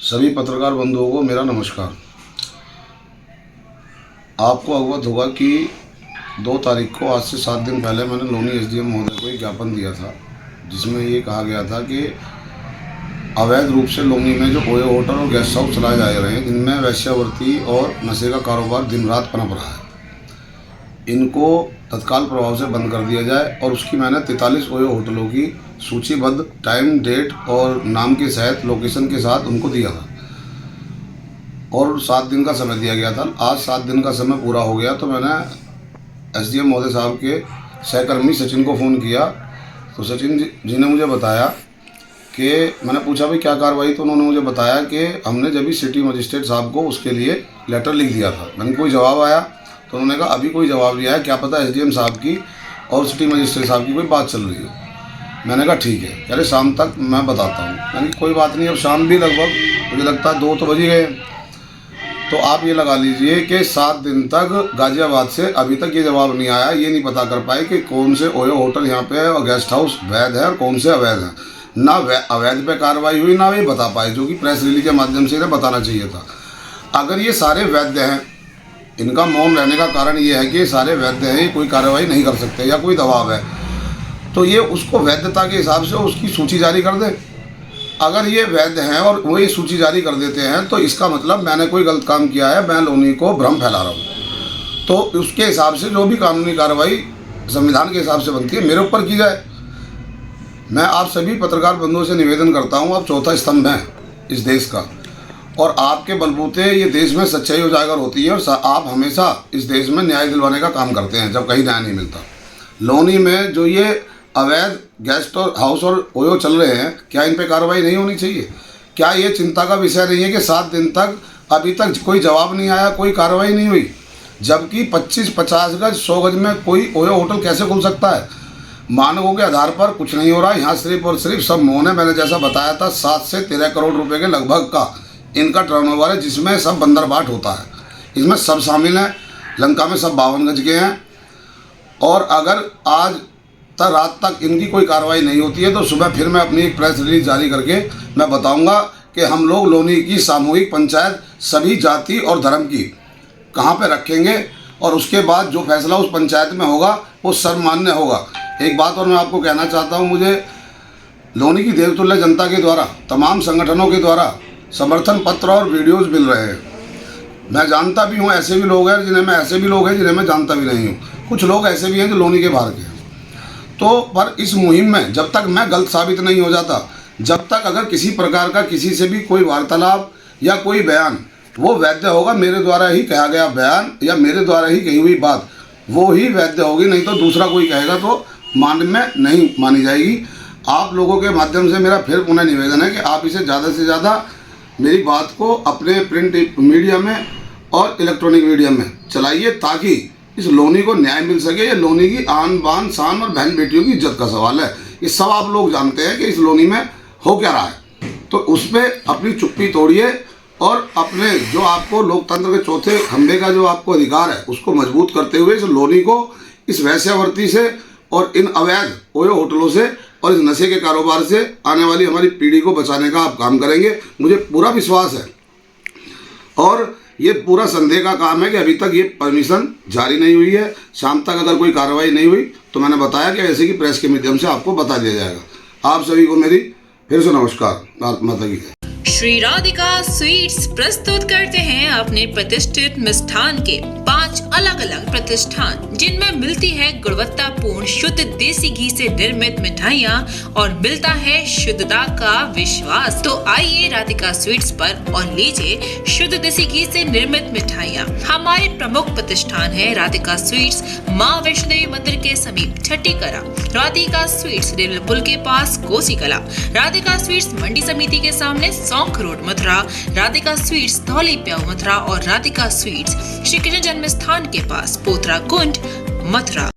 सभी पत्रकार बंधुओं को मेरा नमस्कार। आपको अवगत होगा कि 2 तारीख को आज से 7 दिन पहले मैंने लोनी एसडीएम महोदय को एक ज्ञापन दिया था, जिसमें ये कहा गया था कि अवैध रूप से लोनी में जो ओयो होटल और गेस्ट हाउस चलाए जा रहे हैं, जिनमें वेश्यावृत्ति और नशे का कारोबार दिन रात पनप रहा है, इनको तत्काल प्रभाव से बंद कर दिया जाए। और उसकी मैंने 43 ओयो होटलों की सूचीबद्ध टाइम, डेट और नाम के सहित लोकेशन के साथ उनको दिया था और 7 दिन का समय दिया गया था। आज 7 दिन का समय पूरा हो गया तो मैंने एसडीएम महोदय साहब के सहकर्मी सचिन को फ़ोन किया, तो सचिन जी ने मुझे बताया कि मैंने पूछा भाई क्या कार्रवाई, तो उन्होंने मुझे बताया कि हमने जब भी सिटी मजिस्ट्रेट साहब को उसके लिए लेटर लिख दिया था। मैंने कोई जवाब आया, तो उन्होंने कहा अभी कोई जवाब नहीं आया, क्या पता एसडीएम साहब की और सिटी मजिस्ट्रेट साहब की कोई बात चल रही हो। मैंने कहा ठीक है, कह रहे शाम तक मैं बताता हूँ। मैंने कहा कोई बात नहीं, अब शाम भी लगभग मुझे लगता है 2 तो बज ही गए, तो आप ये लगा लीजिए कि 7 दिन तक गाजियाबाद से अभी तक ये जवाब नहीं आया। ये नहीं पता कर पाए कि कौन से ओयो होटल यहाँ पे है और गेस्ट हाउस वैध है और कौन से अवैध है। ना अवैध पे कार्रवाई हुई, ना ये बता पाए, जो कि प्रेस रिलीज के माध्यम से इन्हें बताना चाहिए था। अगर ये सारे वैध हैं, इनका मौन रहने का कारण ये है कि ये सारे वैध हैं, कोई कार्रवाई नहीं कर सकते या कोई दबाव है, तो ये उसको वैधता के हिसाब से उसकी सूची जारी कर दे। अगर ये वैध हैं और वो ये सूची जारी कर देते हैं तो इसका मतलब मैंने कोई गलत काम किया है, मैं लोनी को भ्रम फैला रहा हूँ। तो उसके हिसाब से जो भी कानूनी कार्रवाई संविधान के हिसाब से बनती है मेरे ऊपर की जाए। मैं आप सभी पत्रकार बंधुओं से निवेदन करता हूँ, आप चौथा स्तंभ हैं इस देश का और आपके बलबूते ये देश में सच्चाई उजागर होती है और आप हमेशा इस देश में न्याय दिलवाने का काम करते हैं जब कहीं न्याय नहीं मिलता। लोनी में जो ये अवैध गेस्ट हाउस और ओयो चल रहे हैं, क्या इन पे कार्रवाई नहीं होनी चाहिए? क्या ये चिंता का विषय नहीं है कि 7 दिन तक अभी तक कोई जवाब नहीं आया, कोई कार्रवाई नहीं हुई, जबकि 25-50 गज 100 गज में कोई ओयो होटल कैसे खुल सकता है? मानकों के आधार पर कुछ नहीं हो रहा। यहाँ सिर्फ और सिर्फ सब मौन है। मैंने जैसा बताया था 7 से 13 करोड़ रुपए के लगभग का इनका टर्नओवर है, जिसमें सब बंदरबाट होता है, इसमें सब शामिल हैं। लंका में सब 52 गज के हैं और अगर आज रात तक इनकी कोई कार्रवाई नहीं होती है तो सुबह फिर मैं अपनी एक प्रेस रिलीज जारी करके मैं बताऊंगा कि हम लोग लोनी की सामूहिक पंचायत सभी जाति और धर्म की कहां पे रखेंगे और उसके बाद जो फैसला उस पंचायत में होगा वो सर्वमान्य होगा। एक बात और मैं आपको कहना चाहता हूं, मुझे लोनी की देवतुल्य जनता के द्वारा, तमाम संगठनों के द्वारा समर्थन पत्र और वीडियोज़ मिल रहे हैं। मैं जानता भी हूँ, ऐसे भी लोग हैं जिन्हें मैं जानता भी नहीं हूँ। कुछ लोग ऐसे भी हैं जो लोनी के बाहर के हैं। तो पर इस मुहिम में जब तक मैं गलत साबित नहीं हो जाता, जब तक अगर किसी प्रकार का किसी से भी कोई वार्तालाप या कोई बयान वो वैध होगा, मेरे द्वारा ही कहा गया बयान या मेरे द्वारा ही कही हुई बात वो ही वैध होगी, नहीं तो दूसरा कोई कहेगा तो मान्य नहीं मानी जाएगी। आप लोगों के माध्यम से मेरा फिर पुनः निवेदन है कि आप इसे ज़्यादा से ज़्यादा मेरी बात को अपने प्रिंट मीडिया में और इलेक्ट्रॉनिक मीडिया में चलाइए, ताकि इस लोनी को न्याय मिल सके। ये लोनी की आन बान शान और बहन बेटियों की इज्जत का सवाल है। ये सब आप लोग जानते हैं कि इस लोनी में हो क्या रहा है, तो उस पर अपनी चुप्पी तोड़िए और अपने जो आपको लोकतंत्र के चौथे खंभे का जो आपको अधिकार है उसको मजबूत करते हुए इस लोनी को इस वैश्यावृत्ति से और इन अवैध ओयो होटलों से और इस नशे के कारोबार से आने वाली हमारी पीढ़ी को बचाने का आप काम करेंगे, मुझे पूरा विश्वास है। और ये पूरा संदेह का काम है कि अभी तक ये परमिशन जारी नहीं हुई है। शाम तक अगर कोई कार्रवाई नहीं हुई तो मैंने बताया कि ऐसे की प्रेस के माध्यम से आपको बता दिया जाएगा। आप सभी को मेरी फिर से नमस्कार। माता की जय। श्री राधिका स्वीट्स प्रस्तुत करते हैं अपने प्रतिष्ठित मिष्ठान के 5 अलग अलग प्रतिष्ठान, जिनमें मिलती है गुणवत्तापूर्ण शुद्ध देसी घी से निर्मित मिठाइयाँ और मिलता है शुद्धता का विश्वास। तो आइए राधिका स्वीट्स पर और लीजिए शुद्ध देसी घी से निर्मित मिठाइयाँ। हमारे प्रमुख प्रतिष्ठान है राधिका स्वीट्स, माँ वैष्णो देवी मंदिर के समीप छठी कला, राधिका स्वीट्स रेलवे पुल के पास कोसी कला, राधिका स्वीट्स मंडी समिति के सामने सौंख रोड मथुरा, राधिका स्वीट्स धौली प्याऊ मथुरा और राधिका स्वीट्स श्री कृष्ण जन्म स्थान के पास पोथरा कुंड मथुरा।